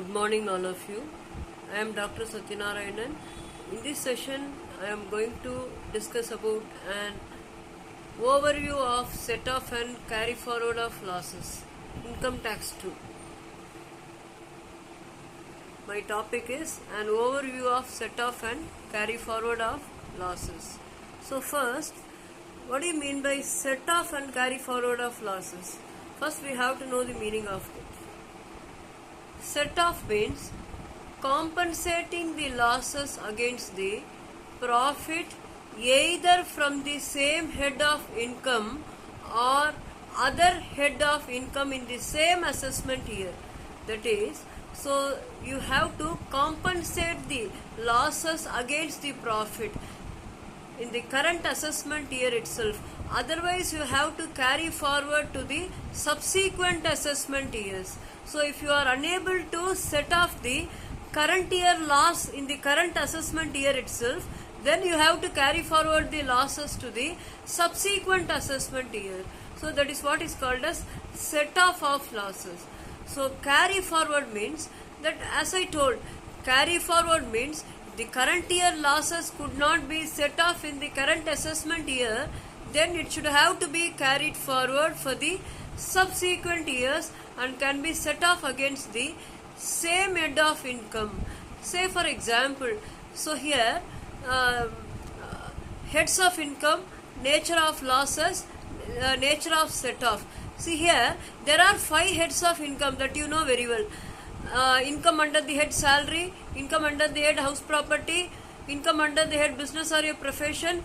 Good morning, all of you. I am Dr. Satyanarayanan. In this session, I am going to discuss about an overview of set-off and carry-forward of losses, income tax 2. My topic is an overview of set-off and carry-forward of losses. So first, what do you mean by set-off and carry-forward of losses? First, we have to know the meaning of it. Set-off means compensating the losses against the profit either from the same head of income or other head of income in the same assessment year. That is, so you have to compensate the losses against the profit in the current assessment year itself. Otherwise, you have to carry forward to the subsequent assessment years. So if you are unable to set off the current year loss in the current assessment year itself, then you have to carry forward the losses to the subsequent assessment year. So that is what is called as set off of losses. So carry forward means that, as I told, carry forward means the current year losses could not be set off in the current assessment year, then it should have to be carried forward for the subsequent years and can be set off against the same head of income. Say for example, so here heads of income, nature of losses, nature of set off. See here, there are 5 heads of income that you know very well. Income under the head salary, income under the head house property, income under the head business or a profession,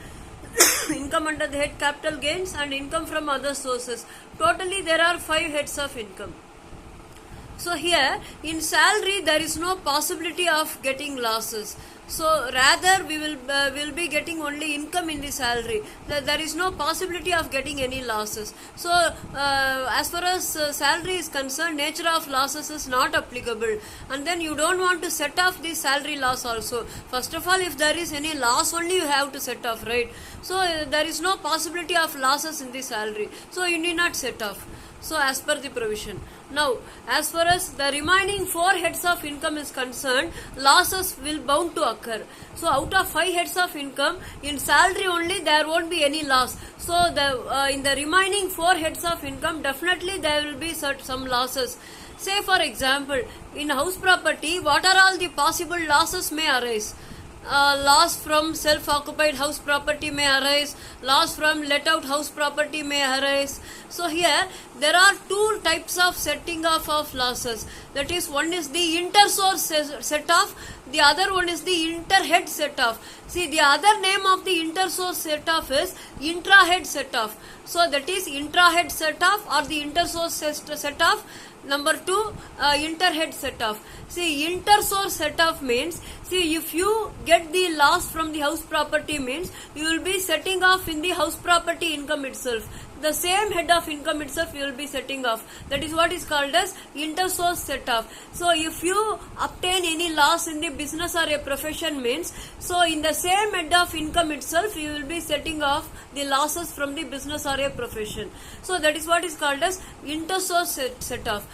income under the head capital gains, and income from other sources. Totally there are 5 heads of income. So here in salary there is no possibility of getting losses. So rather we will be getting only income in the salary. There is no possibility of getting any losses. So as far as salary is concerned, nature of losses is not applicable. And then you don't want to set off the salary loss also. First of all, if there is any loss, only you have to set off, right? So there is no possibility of losses in the salary. So you need not set off. So as per the provision. Now, as far as the remaining 4 heads of income is concerned, losses will bound to occur. So out of 5 heads of income, in salary only there won't be any loss. So the in the remaining 4 heads of income, definitely there will be some losses. Say for example, in house property, what are all the possible losses may arise? Loss from self-occupied house property may arise, loss from let-out house property may arise. So here there are 2 types of setting off of losses. That is, one is the inter-source set-off, the other one is the inter-head set-off. See, the other name of the inter-source set-off is intra-head set-off. So that is intra-head set-off or the inter-source set-off. Number 2, inter-head set-off. See, inter-source set-off means, see, if you get the loss from the house property means, you will be setting off in the house property income itself. The same head of income itself you will be setting off. That is what is called as inter-source set-off. So if you obtain any loss in the business or a profession means, so in the same head of income itself you will be setting off the losses from the business or a profession. So that is what is called as inter-source set-off.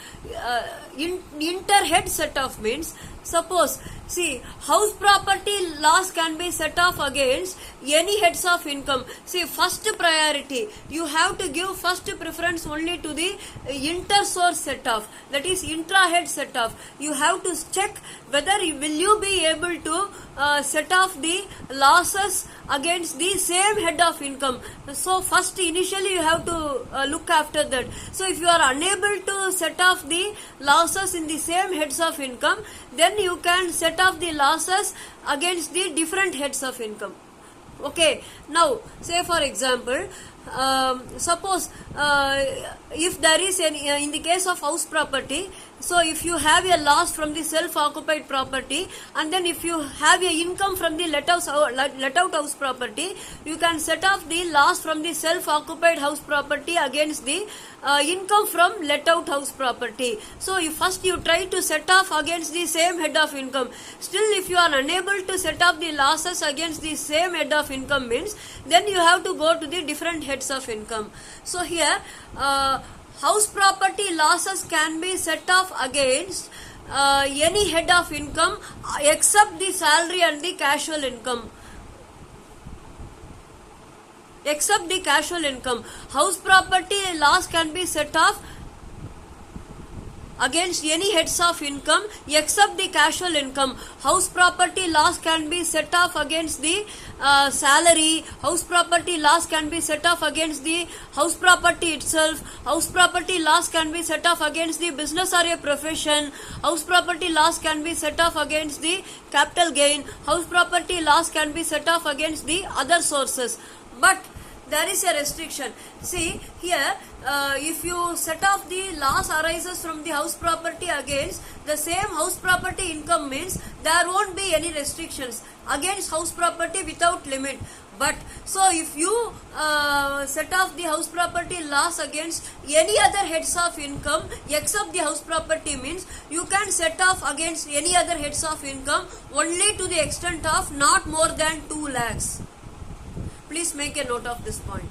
Inter-head set-off means, suppose, see, house property loss can be set off against any heads of income. See, first priority, you have to give first preference only to the inter-source set-off, that is intra-head set-off. You have to check whether will you be able to set off the losses against the same head of income. So first initially you have to look after that. So if you are unable to set off the losses in the same heads of income, then you can set off the losses against the different heads of income. Okay, now say for example, suppose if there is any, in the case of house property, so if you have a loss from the self-occupied property and then if you have a income from the let-out house property, you can set off the loss from the self-occupied house property against the income from let-out house property. So first you try to set off against the same head of income. Still if you are unable to set off the losses against the same head of income means, then you have to go to the different heads of income. So here house property losses can be set off against any head of income except the salary and the casual income. Except the casual income. House property loss can be set off against any heads of income except the casual income. House property loss can be set off against the salary. House property loss can be set off against the house property itself. House property loss can be set off against the business or a profession. House property loss can be set off against the capital gain. House property loss can be set off against the other sources. But there is a restriction. See here, if you set off the loss arises from the house property against the same house property income, means there won't be any restrictions against house property without limit. But so if you set off the house property loss against any other heads of income except the house property, means you can set off against any other heads of income only to the extent of not more than 2 lakhs. Please make a note of this point.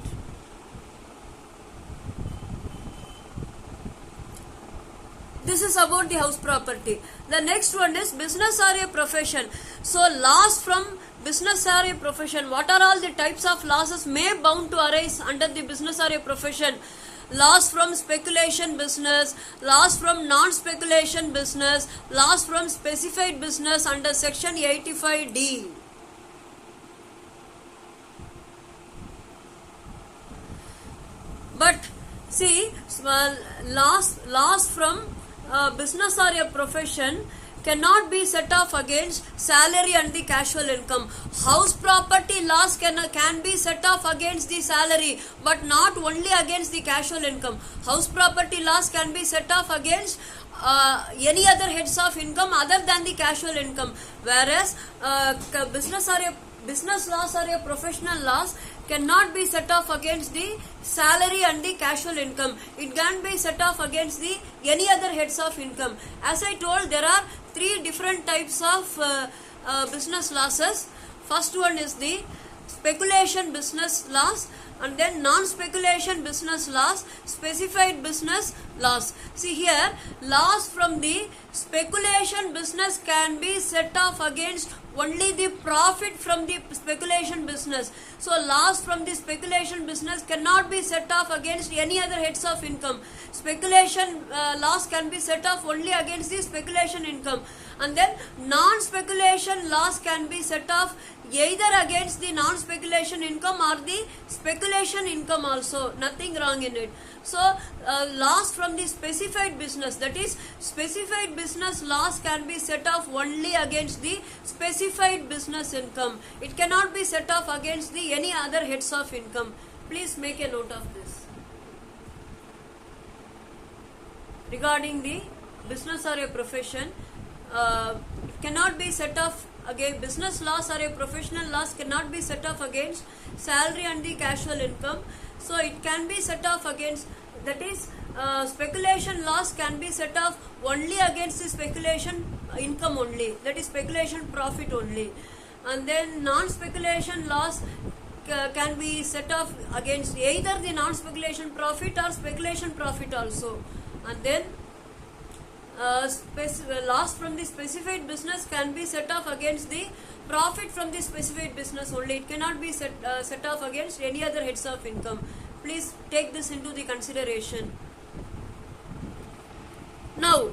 This is about the house property. The next one is business or a profession. So loss from business or a profession. What are all the types of losses may bound to arise under the business or a profession? Loss from speculation business, loss from non-speculation business, loss from specified business under section 85D. But see, loss from business or a profession cannot be set off against salary and the casual income. House property loss can be set off against the salary, but not only against the casual income. House property loss can be set off against any other heads of income other than the casual income, whereas business loss or a professional loss cannot be set off against the salary and the casual income. It can be set off against the any other heads of income. As I told, there are 3 different types of business losses. First one is the speculation business loss, and then non-speculation business loss, specified business loss. See here, loss from the speculation business can be set off against only the profit from the speculation business. So loss from the speculation business cannot be set off against any other heads of income. Speculation loss can be set off only against the speculation income, and then non-speculation loss can be set off either against the non-speculation income or the speculation income also. Nothing wrong in it. So loss from the specified business, that is specified business loss, can be set off only against the specified business income. It cannot be set off against the any other heads of income. Please make a note of this. Regarding the business or a profession, it cannot be set off against business loss, or a professional loss cannot be set off against salary and the casual income. So it can be set off against, that is speculation loss can be set off only against the speculation income only, that is speculation profit only. And then non-speculation loss can be set off against either the non-speculation profit or speculation profit also. And then loss from the specified business can be set off against the profit from the specified business only. It cannot be set off against any other heads of income. Please take this into the consideration. Now,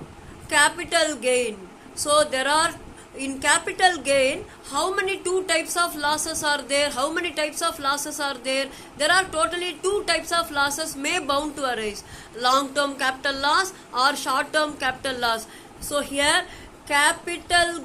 capital gain. So there are, in capital gain, how many 2 types of losses are there? How many types of losses are there? There are totally 2 types of losses may bound to arise. Long-term capital loss or short-term capital loss. So here, capital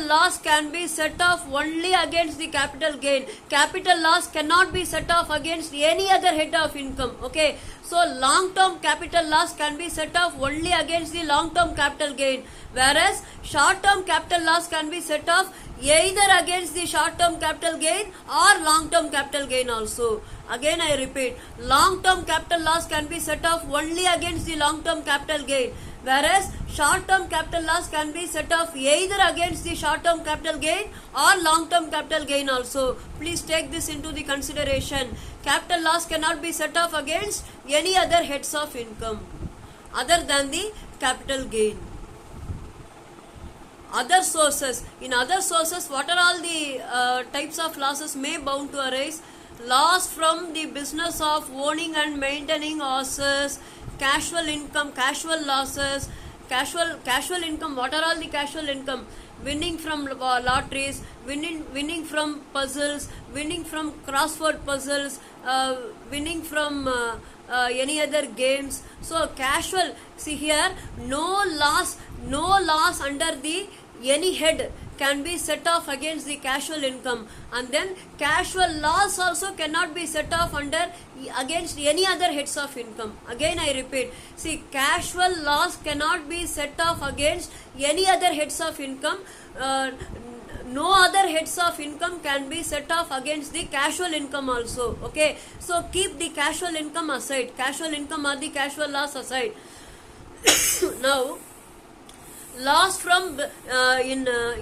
loss can be set off only against the capital gain. Capital loss cannot be set off against any other head of income. Okay. So long-term capital loss can be set off only against the long-term capital gain, whereas short-term capital loss can be set off either against the short-term capital gain or long-term capital gain also. Again I repeat, long-term capital loss can be set off only against the long-term capital gain, whereas short-term capital loss can be set off either against the short-term capital gain or long-term capital gain also. Please take this into the consideration. Capital loss cannot be set off against any other heads of income other than the capital gain. other sources. In other sources, what are all the types of losses may bound to arise? Loss from the business of owning and maintaining horses, casual income, casual losses, casual income. What are all the casual income? Winning from lotteries, winning from puzzles, winning from crossword puzzles, winning from any other games. So casual, see here, no loss under the any head can be set off against the casual income, and then casual loss also cannot be set off against any other heads of income. Again I repeat, see, casual loss cannot be set off against any other heads of income. No other heads of income can be set off against the casual income also. Okay, so keep the casual income aside, casual income or the casual loss aside. Now, loss from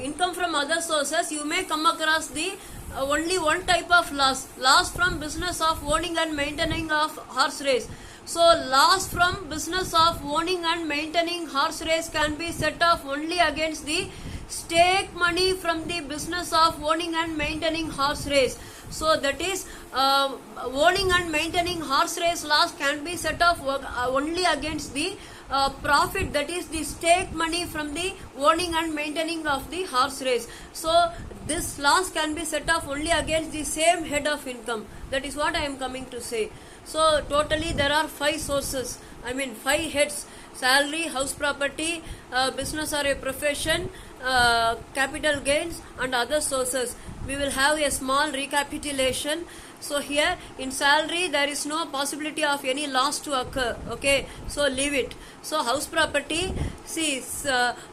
income from other sources, you may come across the only one type of loss from business of owning and maintaining of horse race. So loss from business of owning and maintaining horse race can be set off only against the stake money from the business of owning and maintaining horse race. So that is owning and maintaining horse race loss can be set off only against the profit, that is the stake money from the owning and maintaining of the horse race. So this loss can be set off only against the same head of income. That is what I am coming to say. So totally there are 5 sources, 5 heads: salary, house property, business or a profession, capital gains and other sources. We will have a small recapitulation. So here in salary there is no possibility of any loss to occur. Okay, so leave it. So house property, see,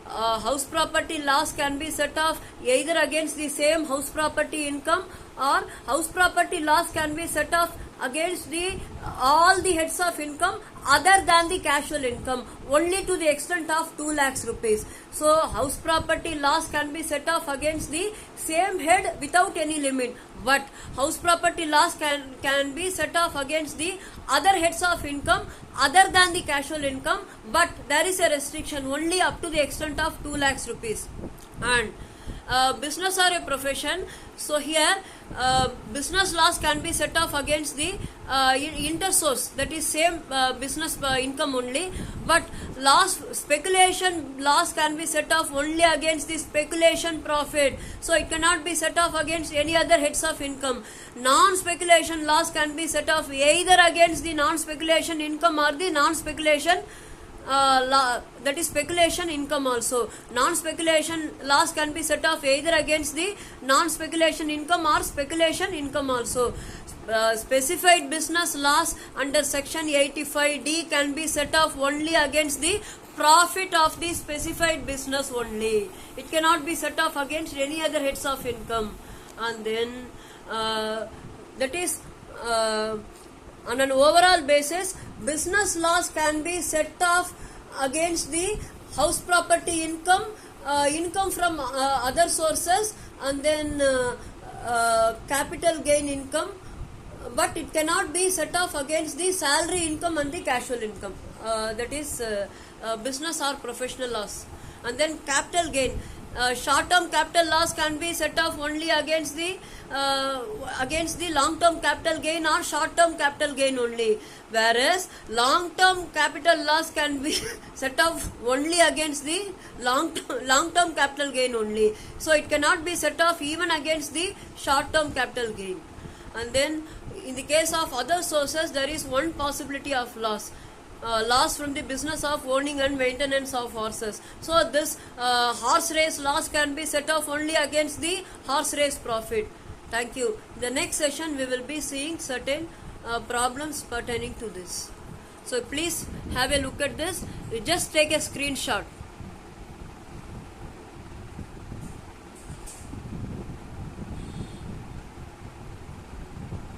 house property loss can be set off either against the same house property income, or house property loss can be set off against the all the heads of income other than the casual income, only to the extent of 2 lakhs rupees. So house property loss can be set off against the same head without any limit, but house property loss can be set off against the other heads of income other than the casual income, but there is a restriction, only up to the extent of 2 lakhs rupees. And business or a profession, so here business loss can be set off against the intersource, that is same business income only, but speculation loss can be set off only against the speculation profit. So it cannot be set off against any other heads of income. Non-speculation loss can be set off either against the non-speculation income or the non-speculation that is speculation income also. Non-speculation loss can be set off either against the non-speculation income or speculation income also. Specified business loss under section 85D can be set off only against the profit of the specified business only. It cannot be set off against any other heads of income. And then that is on an overall basis, business loss can be set off against the house property income, income from other sources, and then capital gain income, but it cannot be set off against the salary income and the casual income, that is business or professional loss. And then capital gain, short-term capital loss can be set off only against the long-term capital gain or short-term capital gain only, whereas long-term capital loss can be set off only against the long-term capital gain only. So it cannot be set off even against the short-term capital gain. And then in the case of other sources, there is one possibility of loss. Loss from the business of owning and maintenance of horses. So this horse race loss can be set off only against the horse race profit. Thank you. In the next session we will be seeing certain problems pertaining to this. So please have a look at this. You just take a screenshot.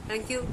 Thank you.